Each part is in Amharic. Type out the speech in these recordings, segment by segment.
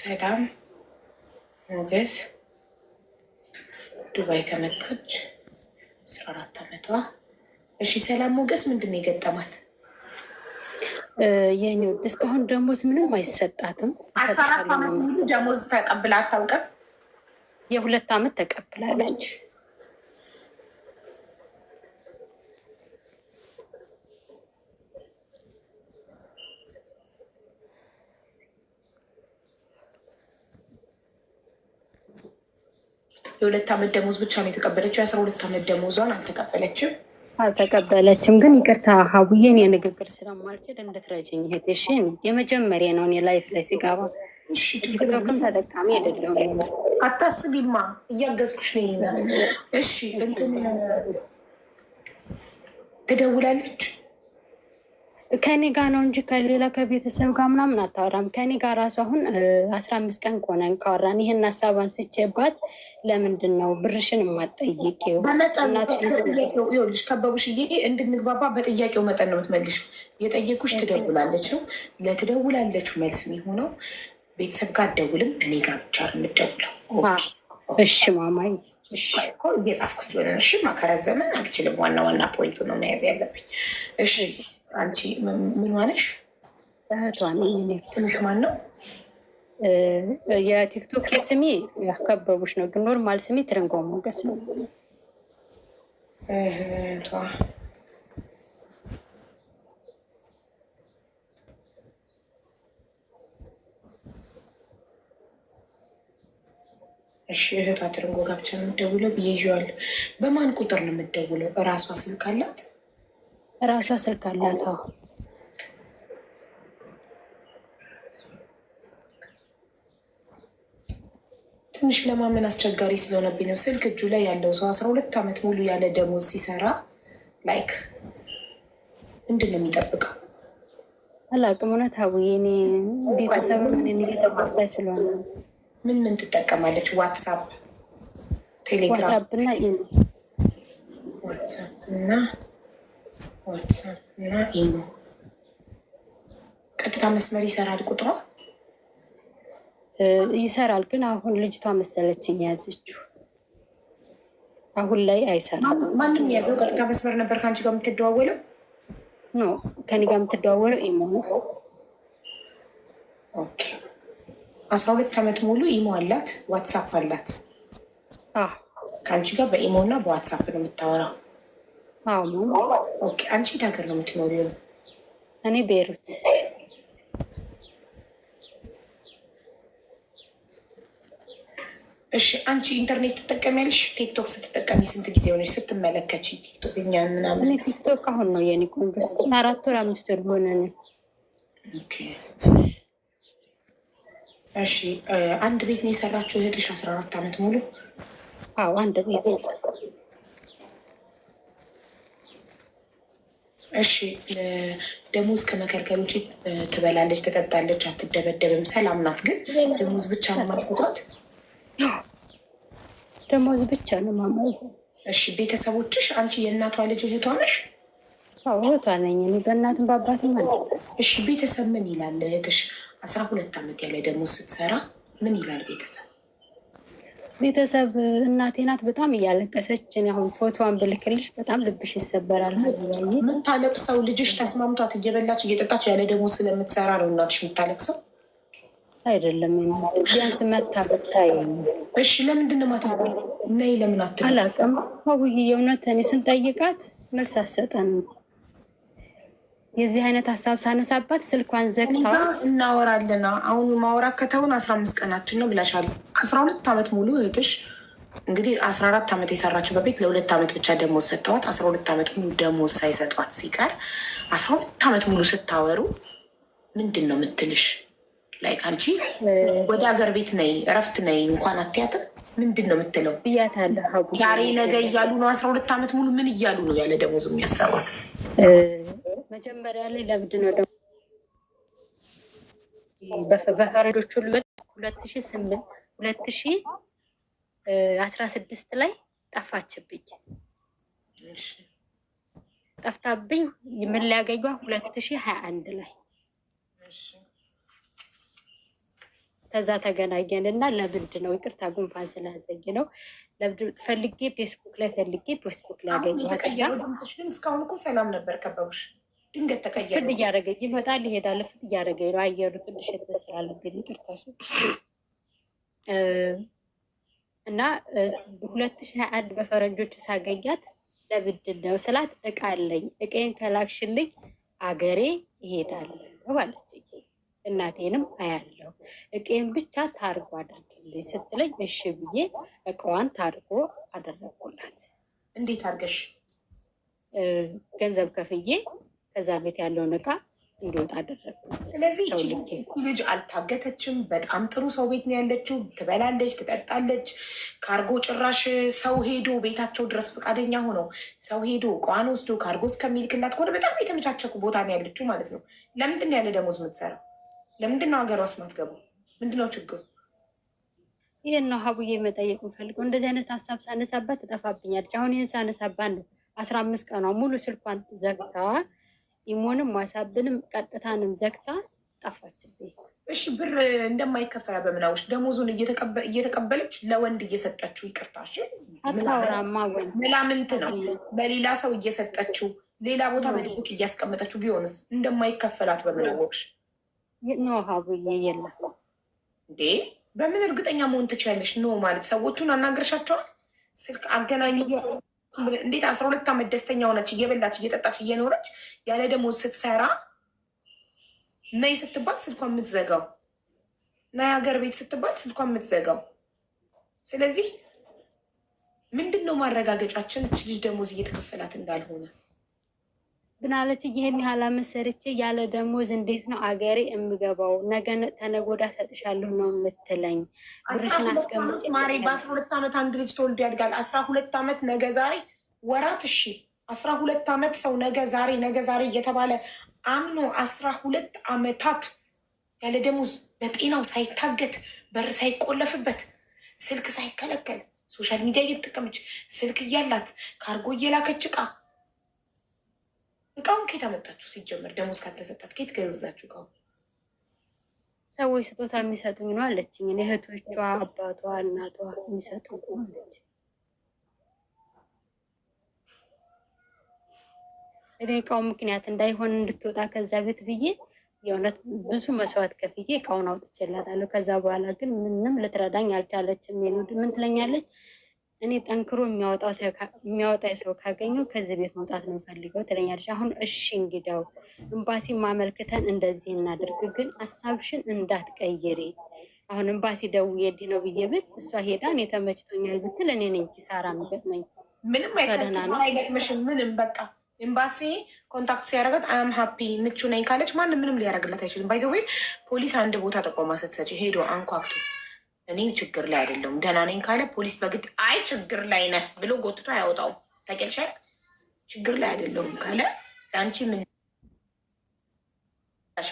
ሰላም ሞገስ ዱባይ ከመጣች 14 ዓመቷ። እሺ ሰላም ሞገስ ምንድን ነው የገጠማት? የኔ ውድ እስካሁን ደሞዝ ምንም አይሰጣትም። 14 ዓመት ሙሉ ደሞዝ ተቀብላ አታውቅም። የ2 ዓመት ተቀብላለች። የ2 ዓመት ደሞዝ ብቻ ነው የተቀበለችው። የ12 ዓመት ደሞዟን አልተቀበለችም። ግን ይቅርታ ሀቡዬን የንግግር ስለማልችል እንድትረጅኝ እህትሽ። የመጀመሪያ ነው እኔ ላይፍ ላይ ሲገባ። ቲክቶክም ተጠቃሚ አይደለሁም። አታስቢማ፣ እያገዝኩሽ ነው። እሺ እንትን ትደውላለች ከኔ ጋር ነው እንጂ ከሌላ ከቤተሰብ ጋር ምናምን አታወራም። ከኔ ጋር ራሱ አሁን 15 ቀን ከሆነን ካወራን ይህን ሀሳብ አንስቼባት ለምንድን ነው ብርሽን የማትጠይቂው? ይኸውልሽ ከበቡሽዬ እንድንግባባ በጥያቄው መጠን ነው የምትመልሽው። የጠየቁሽ ትደውላለች ነው። ለትደውላለችው መልስ የሚሆነው ቤተሰብ ጋር አትደውልም፣ እኔ ጋር ብቻ ነው የምትደውለው። እሺ ማማዬ እየጻፍኩ ስለሆነ እሺ። ማከረዘመ አልችልም። ዋና ዋና ፖይንቱ ነው መያዝ ያለብኝ። እሺ አንቺ ምን ዋነሽ? እህቷ ነኝ። ትንሽ ማን ነው? የቲክቶክ ስሜ ያከበቡሽ ነው፣ ግን ኖርማል ስሜ ትርንጎ ሞገስ ነው። እህቷ እሺ እህቷ ትርንጎ ጋር ብቻ ነው የምትደውለው ብዬ ይዤዋለሁ። በማን ቁጥር ነው የምትደውለው? እራሷ ስልክ አላት? እራሷ ስልክ አላት። ትንሽ ለማመን አስቸጋሪ ስለሆነብኝ ነው። ስልክ እጁ ላይ ያለው ሰው 12 ዓመት ሙሉ ያለ ደሞዝ ሲሰራ ላይክ ምንድን ነው የሚጠብቀው? አላቅም። እውነት ሀቡዬ እኔ ቤተሰብ ምን እየተባታይ ስለሆነ ምን ትጠቀማለች? ዋትሳፕ፣ ቴሌግራም፣ ዋትሳፕ እና ኢሞ። ቀጥታ መስመር ይሰራል ቁጥሯ ይሰራል። ግን አሁን ልጅቷ መሰለችኝ የያዘችው። አሁን ላይ አይሰራም። ማንም የያዘው ቀጥታ መስመር ነበር ከአንቺ ጋር የምትደዋወለው? ኖ ከኔ ጋር የምትደዋወለው ኢሞ ነው። ኦኬ 12 ዓመት ሙሉ ኢሞ አላት፣ ዋትሳፕ አላት። ከአንቺ ጋር በኢሞ እና በዋትሳፕ ነው የምታወራው? ኦኬ አንቺ የት ሀገር ነው የምትኖሪው? እኔ ቤይሩት። እሺ አንቺ ኢንተርኔት ትጠቀሚያለሽ? ቲክቶክ ስትጠቀሚ ስንት ጊዜ ሆነች ስትመለከች? ቲክቶክ እኛን ምናምን እኔ ቲክቶክ አሁን ነው የኔ ኮንቨርስ 4 ወር 5 ወር ሆነ ነው። ኦኬ እሺ አንድ ቤት ነው የሰራችው እህትሽ 14 ዓመት ሙሉ? አዎ አንድ ቤት ውስጥ። እሺ ደሞዝ ከመከልከል ውጭ ትበላለች፣ ትጠጣለች፣ አትደበደብም፣ ሰላም ናት። ግን ደሞዝ ብቻ ነው ማሰጧት? ደሞዝ ብቻ ነው ማማ። እሺ ቤተሰቦችሽ፣ አንቺ የእናቷ ልጅ እህቷ ነሽ? አዎ እህቷ ነኝ እኔ በእናትም በአባትም ማለት። እሺ ቤተሰብ ምን ይላል? እህትሽ 12 ዓመት ያለ ደሞዝ ስትሰራ ምን ይላል ቤተሰብ? ቤተሰብ እናቴ ናት በጣም እያለቀሰች። አሁን ፎቶዋን ብልክልሽ በጣም ልብሽ ይሰበራል። የምታለቅሰው ልጅሽ ተስማምቷት እየበላች እየጠጣች ያለ ደሞዝ ስለምትሰራ ነው እናትሽ የምታለቅሰው? አይደለም ቢያንስ መታ ብታይ። እሺ ለምንድን ነው ማታ ነይ ለምን አትልም? አላውቅም አውይ የእውነት እኔ ስንጠይቃት መልስ አትሰጠንም። የዚህ አይነት ሀሳብ ሳነሳባት ስልኳን ዘግታ እናወራለን። አሁን ማውራት ከተውን 15 ቀናችን ነው ብለሻል። 12 ዓመት ሙሉ እህትሽ እንግዲህ 14 ዓመት የሰራችው በቤት ለ2 ዓመት ብቻ ደሞዝ ሰጥተዋት 12 ዓመት ሙሉ ደሞዝ ሳይሰጧት ሲቀር 12 ዓመት ሙሉ ስታወሩ ምንድን ነው የምትልሽ? ላይክ አንቺ ወደ ሀገር ቤት ነይ እረፍት ነይ እንኳን አትያትም? ምንድን ነው የምትለው? ብያታለሁ። ዛሬ ነገ እያሉ ነው 12 ዓመት ሙሉ ምን እያሉ ነው ያለ ደሞዝ የሚያሰሯት? መጀመሪያ ላይ ለምንድን ነው ደግሞ በፈረንጆቹ ልበል 2016 ላይ ጠፋችብኝ። ጠፍታብኝ ምን ሊያገኟ 2021 ላይ ከዛ ተገናኘን እና ለምንድን ነው ይቅርታ ጉንፋን ስለያዘኝ ነው ፈልጌ ፌስቡክ ላይ አገኘኋት። ድምፅሽ ግን እስካሁን እኮ ሰላም ነበር። ከበቡሽ ድንገት ተቀየረ። ፍል እያደረገኝ ይመጣል ይሄዳል። ፍል እያደረገኝ ነው። አየሩ ትንሽ ስላለብኝ ይቅርታ እና 2021 በፈረንጆቹ ሳገኛት ለምንድን ነው ስላት እቃ አለኝ እቃዬን ከላክሽልኝ አገሬ ይሄዳለሁ አለችኝ። እናቴንም አያለሁ እቄን ብቻ ታርጎ አድርግልኝ ስትለኝ እሺ ብዬ እቃዋን ታርጎ አደረግኩላት። እንዴት አድርገሽ? ገንዘብ ከፍዬ ከዛ ቤት ያለውን እቃ እንዲወጣ አደረግኩ። ስለዚህ ልጅ አልታገተችም። በጣም ጥሩ ሰው ቤት ነው ያለችው። ትበላለች፣ ትጠጣለች። ካርጎ ጭራሽ ሰው ሄዶ ቤታቸው ድረስ ፈቃደኛ ሆነው ሰው ሄዶ እቃዋን ወስዶ ካርጎ እስከሚልክላት ከሆነ በጣም የተመቻቸኩ ቦታ ነው ያለችው ማለት ነው። ለምንድን ነው ያለ ደሞዝ የምትሰራው? ለምንድን ነው ሀገሯ ማትገቡ? ምንድን ነው ችግሩ? ይህን ነው ሀቡዬ መጠየቅ የምፈልገው። እንደዚህ አይነት ሀሳብ ሳነሳባት ትጠፋብኛለች። አሁን ይህን ሳነሳባት ነው 15 ቀኗ ሙሉ ስልኳን ዘግታ ኢሞንም ዋሳብንም ቀጥታንም ዘግታ ጠፋችብኝ። እሺ ብር እንደማይከፈላ በምናዎች ደሞዙን እየተቀበለች ለወንድ እየሰጠችው ይቅርታሽ አታውራማ መላምንት ነው ለሌላ ሰው እየሰጠችው ሌላ ቦታ በድብቅ እያስቀመጠችው ቢሆንስ እንደማይከፈላት በምናዎች ኖ ሀቡዬ የለም እንዴ? በምን እርግጠኛ መሆን ትችያለሽ? ኖ ማለት ሰዎቹን አናገርሻቸዋል? ስልክ አገናኙ እንዴት 12 ዓመት ደስተኛ ሆነች እየበላች እየጠጣች እየኖረች ያለ ደሞዝ ስትሰራ ነይ ስትባል ስልኳን የምትዘጋው ነይ ሀገር ቤት ስትባል ስልኳን የምትዘጋው? ስለዚህ ምንድን ነው ማረጋገጫችን እች ልጅ ደሞዝ እየተከፈላት እንዳልሆነ? ብናለች ይህን ያህል ዓመት ሰርቼ ያለ ደሞዝ እንዴት ነው አገሬ የምገባው? ነገ ተነገ ወዲያ እሰጥሻለሁ ነው የምትለኝ? ብርሽን አስቀምጬ ማሬ በ12 ዓመት አንድ ልጅ ተወልዶ ያድጋል። 12 ዓመት ነገ ዛሬ ወራት እሺ 12 ዓመት ሰው ነገ ዛሬ እየተባለ አምኖ 12 ዓመታት ያለ ደሞዝ በጤናው ሳይታገት በር ሳይቆለፍበት ስልክ ሳይከለከል ሶሻል ሚዲያ እየተጠቀመች ስልክ እያላት ካርጎ እየላከች እቃውን ከየት አመጣችሁ? ሲጀመር ደሞዝ ካልተሰጣት ከየት ገዛችሁ እቃውን? ሰዎች ስጦታ የሚሰጡኝ ነው አለችኝ። እህቶቿ፣ አባቷ፣ እናቷ የሚሰጡኝ ነው አለች። እኔ እቃው ምክንያት እንዳይሆን እንድትወጣ ከዛ ቤት ብዬ የእውነት ብዙ መስዋዕት ከፍዬ እቃውን አውጥቼላታለሁ። ከዛ በኋላ ግን ምንም ልትረዳኝ አልቻለችም። ምን ትለኛለች? እኔ ጠንክሮ የሚያወጣ ሰው ካገኘው ከዚህ ቤት መውጣት ነው የምፈልገው ትለኛለች። አሁን እሺ እንግዳው ኤምባሲ ማመልክተን እንደዚህ እናድርግ፣ ግን ሀሳብሽን እንዳትቀይሪ። አሁን ኤምባሲ ደውዬልኝ ነው ብዬ ብል እሷ ሄዳ እኔ ተመችቶኛል ብትል እኔ ነኝ ኪሳራ የሚገጥመኝ። ምንም አይገጥምሽም። ምንም በቃ ኤምባሲ ኮንታክት ሲያደርጋት አም ሀፒ ምቹ ነኝ ካለች ማንም ምንም ሊያደርግላት አይችልም። ባይዘዌ ፖሊስ አንድ ቦታ ጠቆማ ስትሰጪ ሄዶ አንኳክቶ እኔ ችግር ላይ አይደለሁም ደህና ነኝ ካለ ፖሊስ በግድ አይ ችግር ላይ ነህ ብሎ ጎትቶ አያወጣውም። ታውቂያለሽ? ችግር ላይ አይደለሁም ካለ ለአንቺ ምላሽ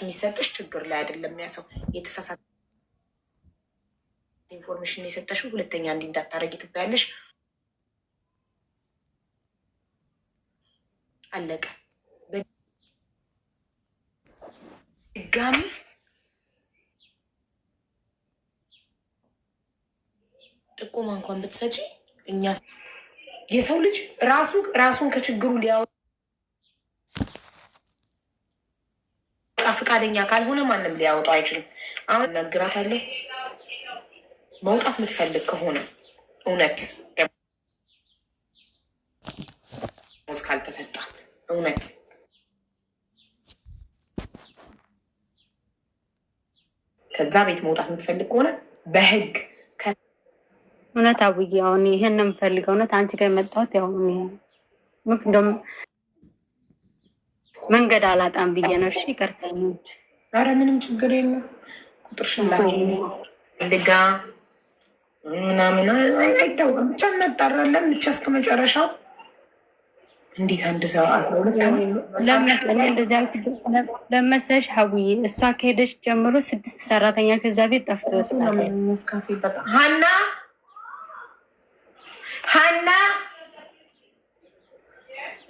የሚሰጥሽ ችግር ላይ አይደለም። ያሰው የተሳሳተ ኢንፎርሜሽን የሰጠሽው ሁለተኛ እንዲህ እንዳታረጊ ትባያለሽ። አለቀ። ድጋሚ ጥቆማ እንኳን ብትሰጪ እኛ የሰው ልጅ ራሱን ከችግሩ ሊያወጣ ፈቃደኛ ካልሆነ ማንም ሊያወጣው አይችልም። አሁን እነግራታለሁ መውጣት የምትፈልግ ከሆነ እውነት ደሞዝ ካልተሰጣት እውነት ከዛ ቤት መውጣት የምትፈልግ ከሆነ በህግ እውነት አቡዬ አሁን ይሄን ነው የምፈልገው። እውነት አንቺ ጋር የመጣሁት ያው እንደውም መንገድ አላጣም ብዬ ነው። እሺ ይቅርታኝ። ኧረ ምንም ችግር የለም። ቁጥርሽን ድጋ ምናምን አይታወቅም። ብቻ እናጣራለን ብቻ እስከ መጨረሻው። እንዴት አንድ ሰው 12 ለመሰሽ ሀቡዬ እሷ ከሄደች ጀምሮ 6 ሰራተኛ ከዛ ቤት ጠፍቶ ሀና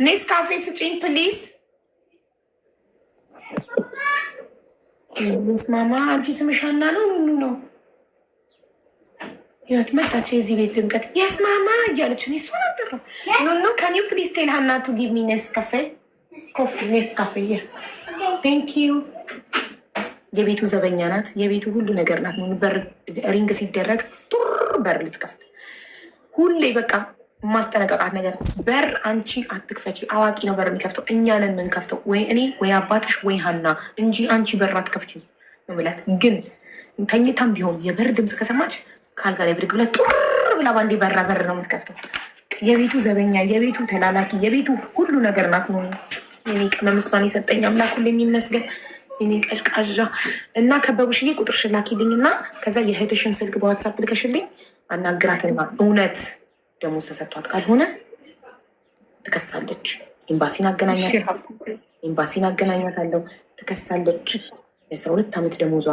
ኔስካፌ ስጪኝ ፕሊዝ። ስማማ አንቺ ስምሽ ሀና ነው? ኑኑ ነው? ህይወት መጣች። የዚህ ቤት ድምቀት የስማማ እያለችን እሷን አጠራ ኖ ካን ዩ ፕሊዝ ቴል ሀና ቱ ጊቭ ሚ ኔስ ካፌ ኮፊ ኔስ ካፌ የስ ቴንክ ዩ። የቤቱ ዘበኛ ናት። የቤቱ ሁሉ ነገር ናት። በር ሪንግ ሲደረግ ጡር በር ልትከፍት ሁሌ በቃ ማስጠነቀቃት ነገር በር አንቺ አትክፈቺ። አዋቂ ነው በር የሚከፍተው፣ እኛ ነን የምንከፍተው፣ ወይ እኔ ወይ አባትሽ ወይ ሀና እንጂ አንቺ በር አትከፍቺም ነው ብላት። ግን ተኝታም ቢሆን የበር ድምፅ ከሰማች ከአልጋ ላይ ብድግ ብላ ጡር ብላ ባንዴ በራ በር ነው የምትከፍተው። የቤቱ ዘበኛ፣ የቤቱ ተላላኪ፣ የቤቱ ሁሉ ነገር ናት። የኔ ቅመም እሷን የሰጠኝ አምላክ ሁሉ የሚመስገን። የኔ ቀዥቃዣ እና ከበቡሽዬ ቁጥርሽን ላኪልኝ እና ከዛ የእህትሽን ስልክ በዋትሳፕ ልከሽልኝ አናግራትና እውነት ደሞዝ ተሰጥቷት ካልሆነ ትከሳለች። ኤምባሲን አገናኛታለሁ። ትከሳለች። የ12 ዓመት ደሞዟ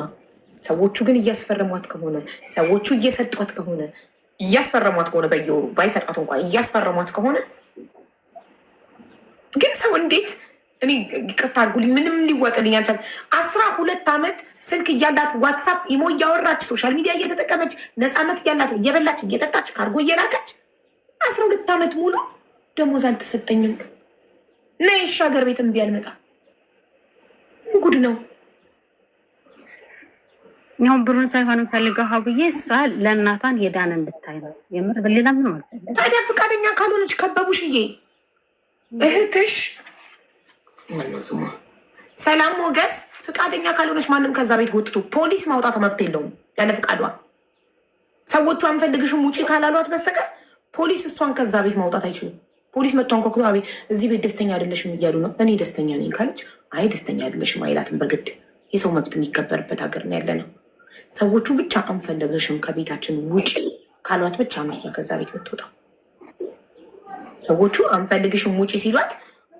ሰዎቹ ግን እያስፈረሟት ከሆነ ሰዎቹ እየሰጧት ከሆነ እያስፈረሟት ከሆነ በየወሩ ባይሰጧት እንኳን እያስፈረሟት ከሆነ ግን ሰው እንዴት እኔ ይቅርታ አድርጉልኝ ምንም ሊወጥልኝ አልቻለም። 12 ዓመት ስልክ እያላት ዋትሳፕ ኢሞ እያወራች ሶሻል ሚዲያ እየተጠቀመች ነፃነት እያላት እየበላች እየጠጣች ካርጎ እየላከች 12 ዓመት ሙሉ ደሞዝ አልተሰጠኝም። ነይ እሺ ሀገር ቤት እምቢ አልመጣም። ጉድ ነው። ያው ብሩን ሳይሆን ፈልገው ሀብዬ እሷ ለእናቷን ሄዳን እንድታይ ነው የምር በሌላ ምን ማለት ነው። ታዲያ ፈቃደኛ ካልሆነች ከበቡሽዬ እህትሽ ሰላም ሞገስ ፈቃደኛ ካልሆነች ማንም ከዛ ቤት ጎትቶ ፖሊስ ማውጣት መብት የለውም ያለ ፈቃዷ። ሰዎቹ አንፈልግሽም ውጪ ካላሏት በስተቀር ፖሊስ እሷን ከዛ ቤት ማውጣት አይችልም። ፖሊስ መጥቷን ኮክሎ አቤት እዚህ ቤት ደስተኛ አይደለሽም እያሉ ነው። እኔ ደስተኛ ነኝ ካለች አይ ደስተኛ አይደለሽም አይላትም በግድ። የሰው መብት የሚከበርበት ሀገር ነው ያለ ነው። ሰዎቹ ብቻ አንፈልግሽም ከቤታችን ውጪ ካሏት ብቻ ነው እሷ ከዛ ቤት የምትወጣው። ሰዎቹ አንፈልግሽም ውጪ ሲሏት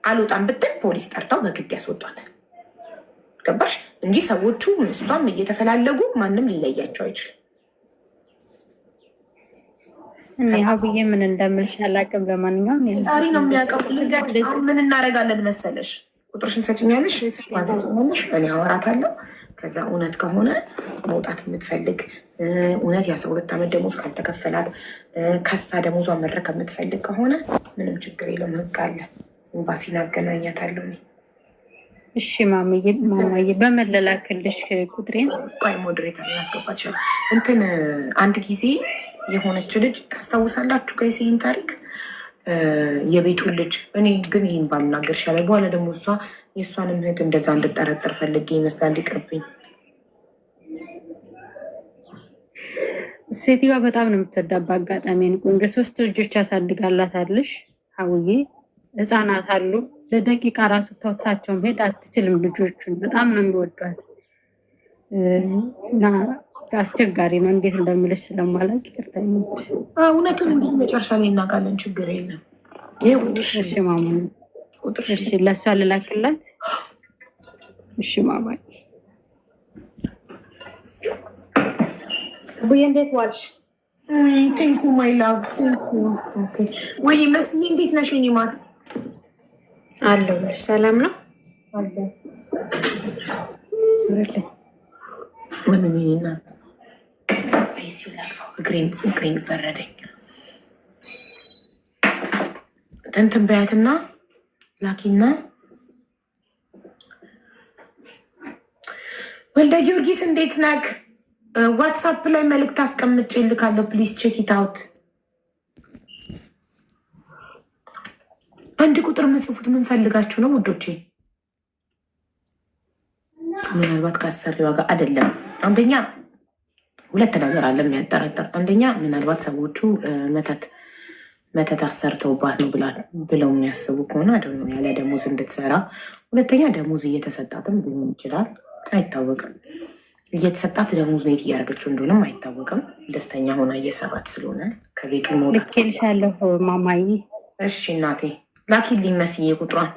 አልወጣም ብትል ፖሊስ ጠርተው በግድ ያስወጧታል። ገባሽ እንጂ ሰዎቹ እሷም እየተፈላለጉ ማንም ሊለያቸው አይችልም። እኔ ሀብዬ ምን እንደምልሽ አላውቅም። ለማንኛውም ፈጣሪ ነው የሚያውቀው። ምን እናደርጋለን መሰለሽ? ቁጥርሽን ሰጭኛለሽ፣ ሰጭኛለሽ፣ እኔ አወራታለሁ። ከዛ እውነት ከሆነ መውጣት የምትፈልግ እውነት የ12 ዓመት ደሞዝ ካልተከፈላት ከሳ ደሞዟ መድረክ የምትፈልግ ከሆነ ምንም ችግር የለም፣ ህግ አለ። ኤምባሲን አገናኛታለሁ እኔ። እሺ ማማዬ በመለላክልሽ ቁጥሬን ቆይ ሞዴሬተር ያስገባት ይችላል። እንትን አንድ ጊዜ የሆነች ልጅ ታስታውሳላችሁ? ከይሴን ታሪክ የቤቱን ልጅ እኔ ግን ይህን ባልናገር ይሻላል። በኋላ ደግሞ እሷ የእሷንም እህት እንደዛ እንድጠረጥር ፈልጌ ይመስላል። ይቅርብኝ። ሴትዮዋ በጣም ነው የምትወዳት። በአጋጣሚ ቆንጆ 3 ልጆች ያሳድጋላታለሽ። ሀውዬ ህፃናት አሉ። ለደቂቃ ራሱ ተውታቸው መሄድ አትችልም። ልጆቹን በጣም ነው የሚወዷት እና አስቸጋሪ ነው። እንዴት እንደምልሽ ስለማላውቅ ይቅርታ። እውነቱን እንዲህ መጨረሻ ላይ እናውቃለን። ችግር የለም። እሺ ማማ፣ እሺ ለእሷ ልላክላት። እሺ ማማ። ቡዬ እንዴት ዋልሽ? ቴንኩ ማይ ላቭ ቴንኩ። ወይ መስዬ እንዴት ነሽ? ኔ ማር አለሁልሽ። ሰላም ነው አለ ምንና እግሬን በረደኝ። እንትን በያትና ላኪና ወልደ ጊዮርጊስ እንዴት ነክ? ዋትሳፕ ላይ መልእክት አስቀምጬ ልካለሁ። ፕሊዝ ቼክ ኢት አውት። አንድ ቁጥር ምጽፉት ምን ፈልጋችሁ ነው ውዶቼ? ምናልባት ከአሰሪ ዋጋ አይደለም። አንደኛ 2 ነገር አለ የሚያጠራጥር። አንደኛ ምናልባት ሰዎቹ መተት አሰርተውባት ነው ብለው የሚያስቡ ከሆነ አደነ ያለ ደሞዝ እንድትሰራ። ሁለተኛ ደሞዝ እየተሰጣትም ሊሆን ይችላል፣ አይታወቅም። እየተሰጣት ደሞዝ ነው እያደረገችው እንደሆነም አይታወቅም። ደስተኛ ሆና እየሰራች ስለሆነ ከቤቱ መውጣት ልኬልሻለሁ ማማዬ። እሺ እናቴ ላኪልኝ መስዬ ቁጥሯን።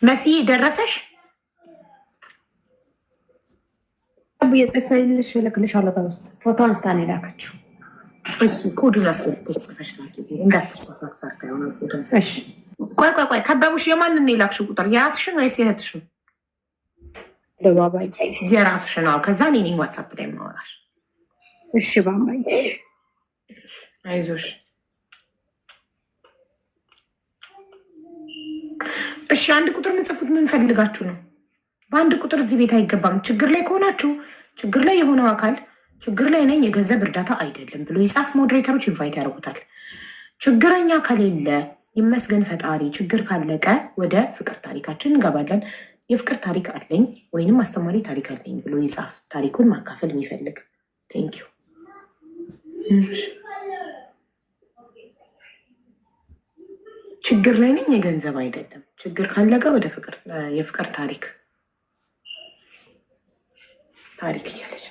መስዬ ደረሰሽ? የጽፈልሽ እልክልሻለሁ። በውስጥ ፎቶ አንስታ ነው የላከችው። እሺ ኮዱን አስገብተሽ ጽፈሽ ላኪልኝ እንዳትሳሳት ፈርታ የሆነ ፎቶ። እሺ ቆይ ከበቡሽ የማንን ነው የላክሽው ቁጥር? የራስሽን ወይስ የእህትሽን? ለባባይ የራስሽን ነው። ከዛ እኔ ነኝ ዋትሳፕ ላይ የማወራሽ። እሺ ባባይ አይዞሽ። እሺ አንድ ቁጥር ምጽፉት ምን ፈልጋችሁ ነው? በአንድ ቁጥር እዚህ ቤት አይገባም። ችግር ላይ ከሆናችሁ ችግር ላይ የሆነው አካል ችግር ላይ ነኝ የገንዘብ እርዳታ አይደለም ብሎ ይጻፍ። ሞዴሬተሮች ኢንቫይት ያደርጉታል። ችግረኛ ከሌለ ይመስገን ፈጣሪ። ችግር ካለቀ ወደ ፍቅር ታሪካችን እንገባለን። የፍቅር ታሪክ አለኝ ወይንም አስተማሪ ታሪክ አለኝ ብሎ ይጻፍ። ታሪኩን ማካፈል የሚፈልግ ቴንኪዩ። ችግር ላይ ነኝ የገንዘብ አይደለም። ችግር ካለቀ ወደ ፍቅር የፍቅር ታሪክ እያለች ነው።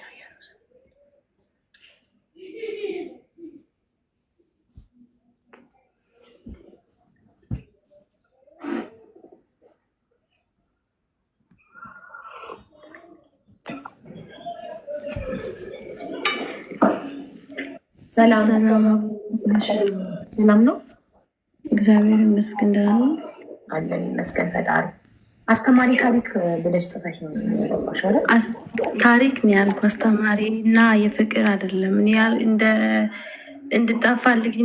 ሰላም ነው። እግዚአብሔር ይመስገን ደህና ነው አለን። ይመስገን ፈጣሪ። አስተማሪ ታሪክ ብለሽ ጽፈሽ ነው ታሪክ ነው ያልኩ። አስተማሪ እና የፍቅር አይደለም። እንድጠፋልኝ